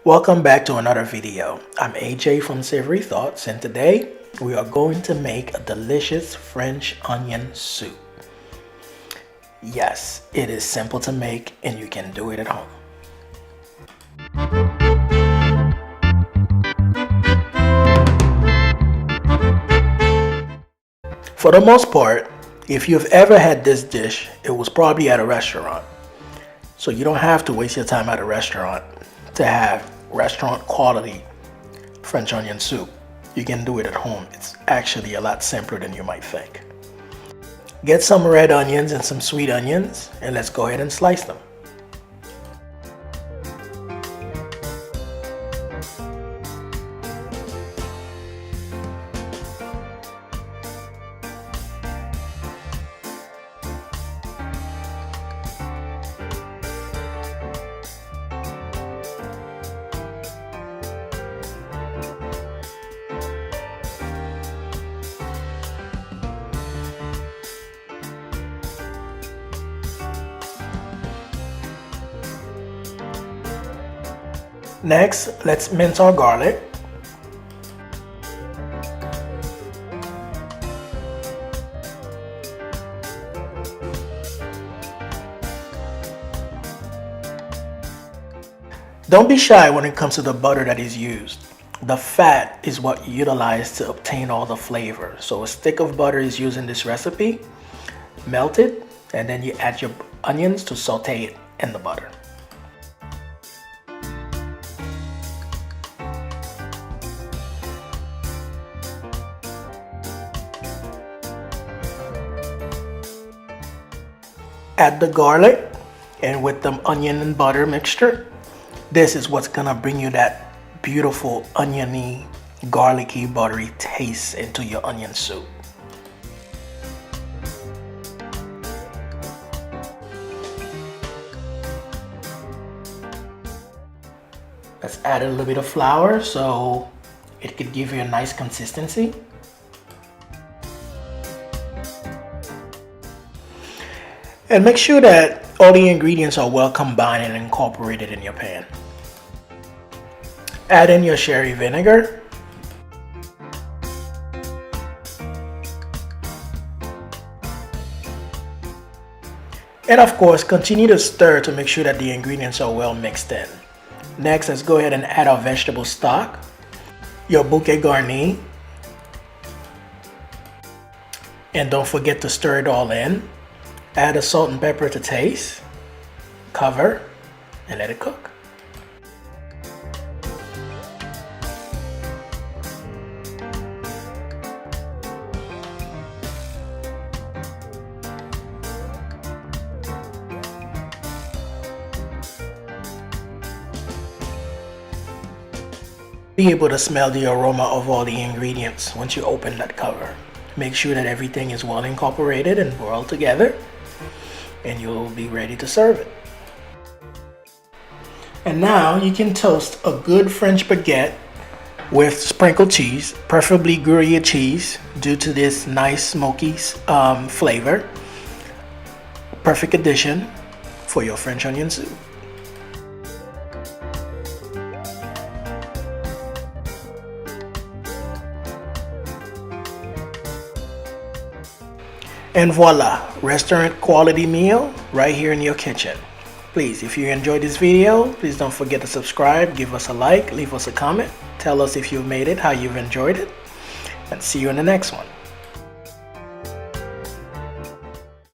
Welcome back to another video. I'm AJ from Savory Thoughts, and today we are going to make a delicious French onion soup. Yes, it is simple to make and you can do it at home. For the most part, if you've ever had this dish, it was probably at a restaurant. So you don't have to waste your time at a restaurant to have restaurant quality French onion soup. You can do it at home. It's actually a lot simpler than you might think. Get some red onions and some sweet onions, and let's go ahead and slice them. Next, let's mince our garlic. Don't be shy when it comes to the butter that is used. The fat is what you utilize to obtain all the flavor. So a stick of butter is used in this recipe. Melt it, and then you add your onions to saute it in the butter. Add the garlic, and with the onion and butter mixture, this is what's gonna bring you that beautiful oniony, garlicky, buttery taste into your onion soup. Let's add a little bit of flour so it could give you a nice consistency. And make sure that all the ingredients are well combined and incorporated in your pan. Add in your sherry vinegar. And of course, continue to stir to make sure that the ingredients are well mixed in. Next, let's go ahead and add our vegetable stock, your bouquet garni, and don't forget to stir it all in. Add the salt and pepper to taste, cover, and let it cook. Be able to smell the aroma of all the ingredients once you open that cover. Make sure that everything is well incorporated and well together, and you'll be ready to serve it. And now you can toast a good French baguette with sprinkled cheese, preferably Gruyere cheese due to this nice smoky flavor. Perfect addition for your French onion soup. And voila, restaurant quality meal right here in your kitchen. Please, if you enjoyed this video, please don't forget to subscribe, give us a like, leave us a comment, tell us if you've made it, how you've enjoyed it, and see you in the next one.